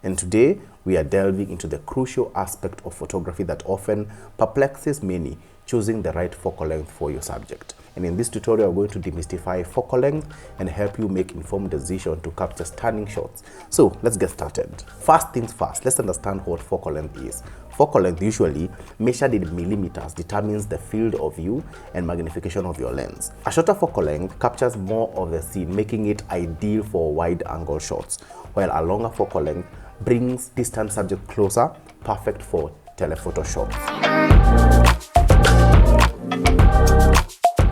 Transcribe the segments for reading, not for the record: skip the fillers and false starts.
And today we are delving into the crucial aspect of photography that often perplexes many, choosing the right focal length for your subject. And in this tutorial, we're going to demystify focal length and help you make informed decisions to capture stunning shots. So let's get started. First things first, let's understand what focal length is. Focal length, usually measured in millimeters, determines the field of view and magnification of your lens. A shorter focal length captures more of the scene, making it ideal for wide angle shots, while a longer focal length brings distant subject closer, perfect for telephoto shots.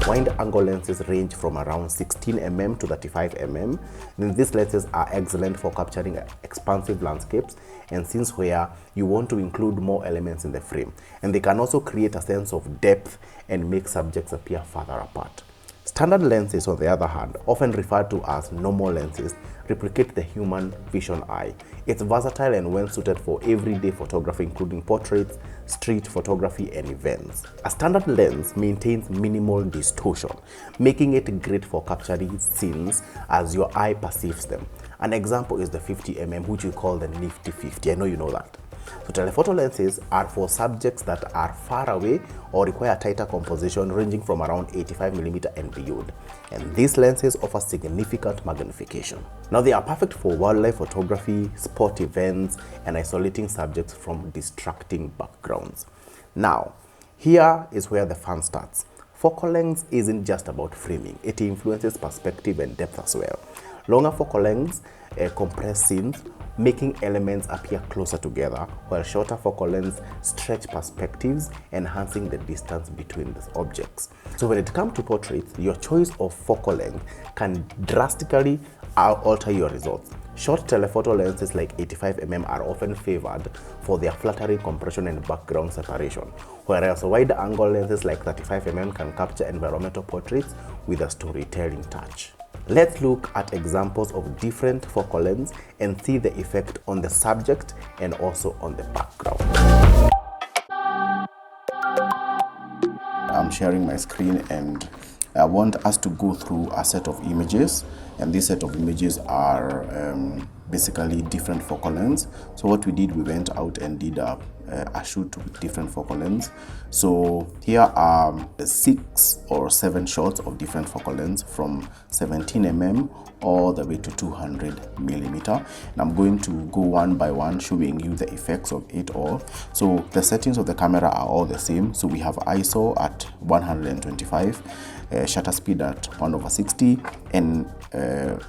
Wide angle lenses range from around 16 mm to 35 mm. And these lenses are excellent for capturing expansive landscapes and scenes where you want to include more elements in the frame. And they can also create a sense of depth and make subjects appear further apart. Standard lenses, on the other hand, often referred to as normal lenses, replicate the human vision eye. It's versatile and well suited for everyday photography, including portraits, street photography, and events. A standard lens maintains minimal distortion, making it great for capturing scenes as your eye perceives them. An example is the 50 mm, which we call the Nifty 50. I know you know that. So telephoto lenses are for subjects that are far away or require tighter composition, ranging from around 85 mm and beyond. And these lenses offer significant magnification. Now they are perfect for wildlife photography, sport events, and isolating subjects from distracting backgrounds. Now, here is where the fun starts. Focal length isn't just about framing, it influences perspective and depth as well. Longer focal lengths compress scenes, making elements appear closer together, while shorter focal lengths stretch perspectives, enhancing the distance between the objects. So when it comes to portraits, your choice of focal length can drastically alter your results. Short telephoto lenses like 85 mm are often favored for their flattering compression and background separation, whereas wide angle lenses like 35 mm can capture environmental portraits with a storytelling touch. Let's look at examples of different focal lengths and see the effect on the subject and also on the background. I'm sharing my screen and I want us to go through a set of images, and this set of images are basically different focal lengths. So what we did, we went out and did a shoot with different focal lengths. So here are 6 or 7 shots of different focal lengths from 17 mm all the way to 200 mm. And I'm going to go one by one, showing you the effects of it all. So the settings of the camera are all the same. So we have ISO at 125, shutter speed at 1/60, and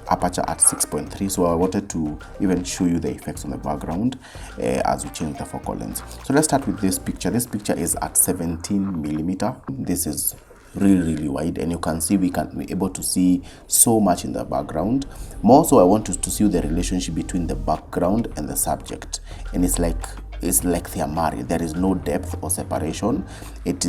aperture at 6.3. So I wanted to even show you the effects on the background as we change the focal length. So let's start with this picture. This picture is at 17 mm. This is really wide, and you can see we can be able to see so much in the background. More so, I want to see the relationship between the background and the subject, and it's like they are married. There is no depth or separation. It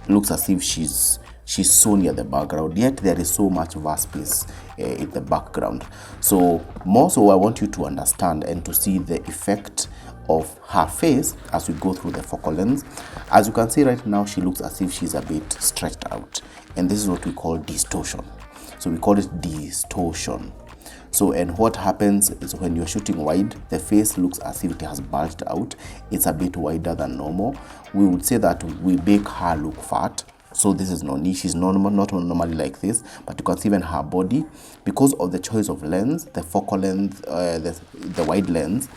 looks as if she's so near the background, yet there is so much vast space in the background. So more so, I want you to understand and to see the effect of her face as we go through the focal length. As you can see right now, she looks as if she's a bit stretched out, and this is what we call distortion. So we call it distortion. So, and what happens is when you're shooting wide, the face looks as if it has bulged out. It's a bit wider than normal. We would say that we make her look fat. So this is no, she's not normally like this, but you can see even her body, because of the choice of lens, the focal length, the wide lens,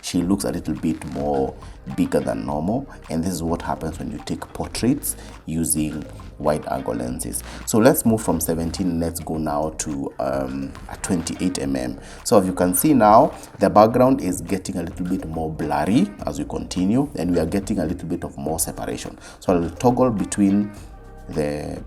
she looks a little bit more bigger than normal. And this is what happens when you take portraits using wide angle lenses. So let's move from 17, let's go now to a 28 mm. So as you can see now, the background is getting a little bit more blurry as we continue, and we are getting a little bit of more separation. So I'll toggle between the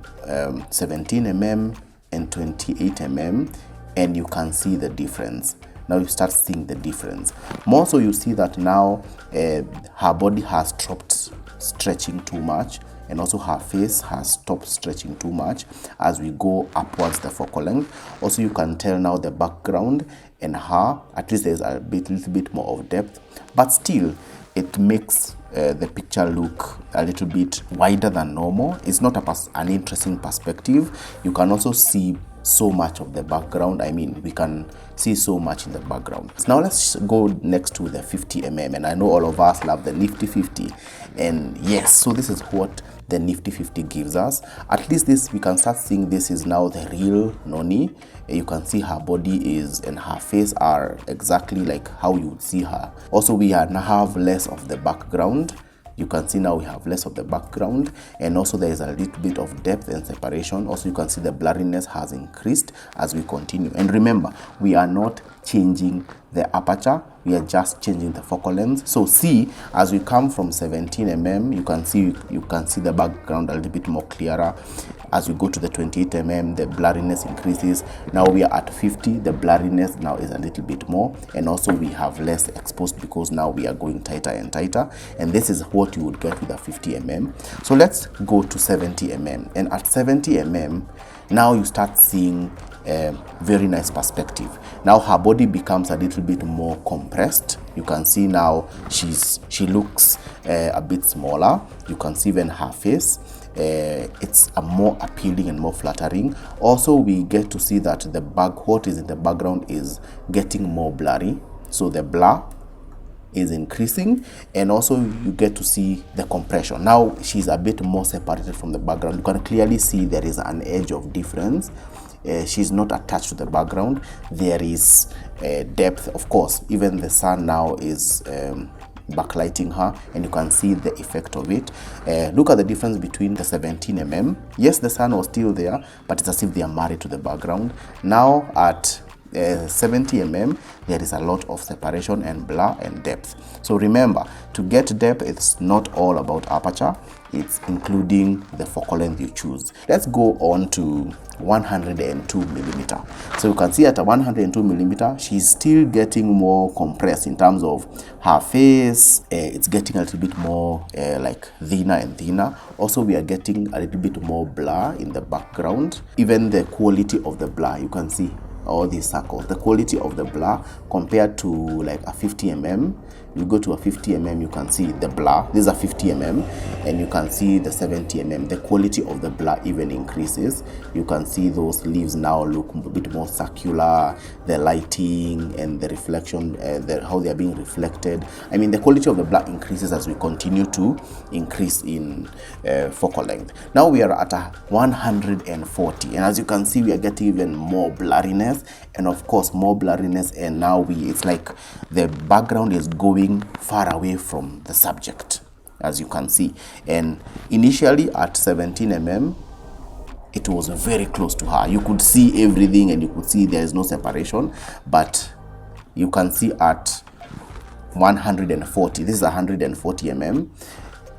17 mm and 28 mm, and you can see the difference. Now you start seeing the difference. More so, you see that now her body has stopped stretching too much, and also her face has stopped stretching too much as we go upwards the focal length. Also, you can tell now the background and her, at least there's a little bit more of depth, but still it makes the picture look a little bit wider than normal. It's not an interesting perspective. You can also see so much of the background. I mean, we can see so much in the background. Now let's go next to the 50mm, and I know all of us love the nifty 50, and yes, so this is what the nifty 50 gives us. At least this, we can start seeing this is now the real Noni. You can see her body is and her face are exactly like how you would see her. Also, we now have less of the background. You can see now we have less of the background, and also there is a little bit of depth and separation. Also, you can see the blurriness has increased as we continue. And remember, we are not changing the aperture, we are just changing the focal length. So see, as we come from 17mm, you can see the background a little bit more clearer. As we go to the 28mm, the blurriness increases. Now we are at 50, the blurriness now is a little bit more, and also we have less exposed because now we are going tighter and tighter, and this is what you would get with a 50mm. So let's go to 70mm, and at 70mm, now you start seeing a very nice perspective. Now her body becomes a little bit more compressed. You can see now she looks a bit smaller. You can see even her face. It's a more appealing and more flattering. Also, we get to see that what is in the background is getting more blurry. So the blur is increasing, and also you get to see the compression. Now she's a bit more separated from the background. You can clearly see there is an edge of difference. She's not attached to the background. There is depth, of course. Even the sun now is backlighting her, and you can see the effect of it. Look at the difference between the 17mm. Yes, the sun was still there, but it's as if they are married to the background. Now at 70mm, there is a lot of separation and blur and depth. So remember, to get depth, it's not all about aperture, it's including the focal length you choose. Let's go on to 102mm. So you can see at a 102mm, she's still getting more compressed in terms of her face. It's getting a little bit more like thinner and thinner. Also, we are getting a little bit more blur in the background. Even the quality of the blur, you can see all these circles, the quality of the blur compared to like a 50mm. You go to a 50mm, you can see the blur. This is a 50mm, and you can see the 70mm. The quality of the blur even increases. You can see those leaves now look a bit more circular. The lighting and the reflection, how they are being reflected. I mean, the quality of the blur increases as we continue to increase in focal length. Now we are at a 140, and as you can see, we are getting even more blurriness, and of course more blurriness, and now it's like the background is going far away from the subject, as you can see. And initially at 17mm, it was very close to her. You could see everything, and you could see there is no separation. But you can see at 140, this is 140mm,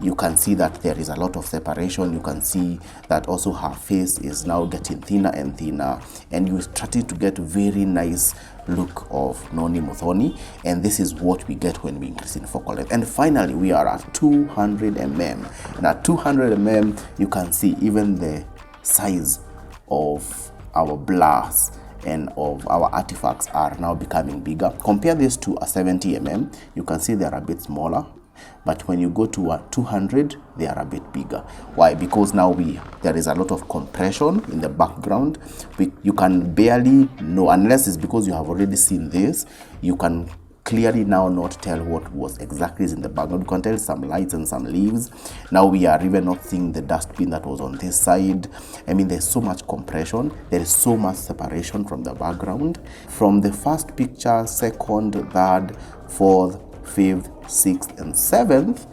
you can see that there is a lot of separation. You can see that also her face is now getting thinner and thinner, and you started to get very nice look of Noni Muthoni, and this is what we get when we increase in focal length. And finally, we are at 200mm, and at 200mm, you can see even the size of our blurs and of our artifacts are now becoming bigger. Compare this to a 70mm, you can see they're a bit smaller. But when you go to a 200, they are a bit bigger. Why? Because now there is a lot of compression in the background. You can barely know, unless it's because you have already seen this, you can clearly now not tell what was exactly in the background. You can tell some lights and some leaves. Now we are even not seeing the dustbin that was on this side. I mean, there's so much compression. There is so much separation from the background. From the first picture, second, third, fourth, 5th, 6th, and 7th,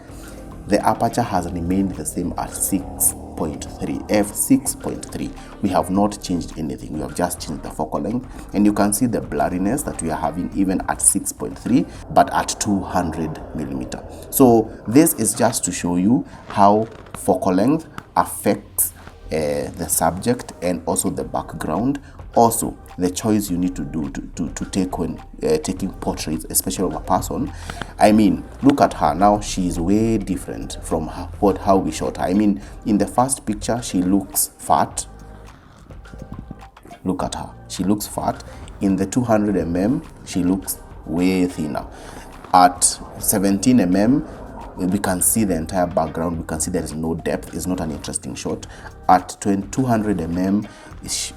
the aperture has remained the same at 6.3, f6.3. We have not changed anything. We have just changed the focal length, and you can see the blurriness that we are having even at 6.3, but at 200mm. So this is just to show you how focal length affects the subject and also the background. Also, the choice you need to do to take when taking portraits, especially of a person. I mean, look at her now. She's way different from how we shot her. I mean, in the first picture, she looks fat. Look at her. She looks fat. In the 200mm, she looks way thinner. At 17mm, we can see the entire background. We can see there is no depth. It's not an interesting shot. At 200mm,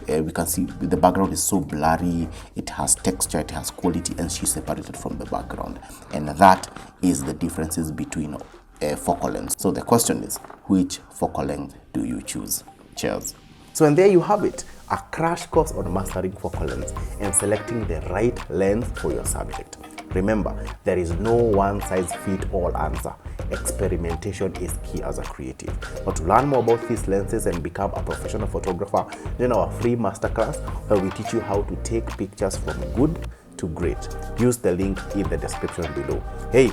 we can see the background is so blurry, it has texture, it has quality, and she's separated from the background. And that is the differences between focal lengths. So the question is, which focal length do you choose? Cheers. So and there you have it, a crash course on mastering focal lengths and selecting the right lens for your subject. Remember, there is no one-size-fits-all answer. Experimentation is key as a creative. But to learn more about these lenses and become a professional photographer, join our free masterclass where we teach you how to take pictures from good to great. Use the link in the description below. Hey,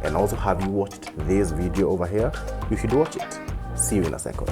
and also, have you watched this video over here? You should watch it. See you in a second.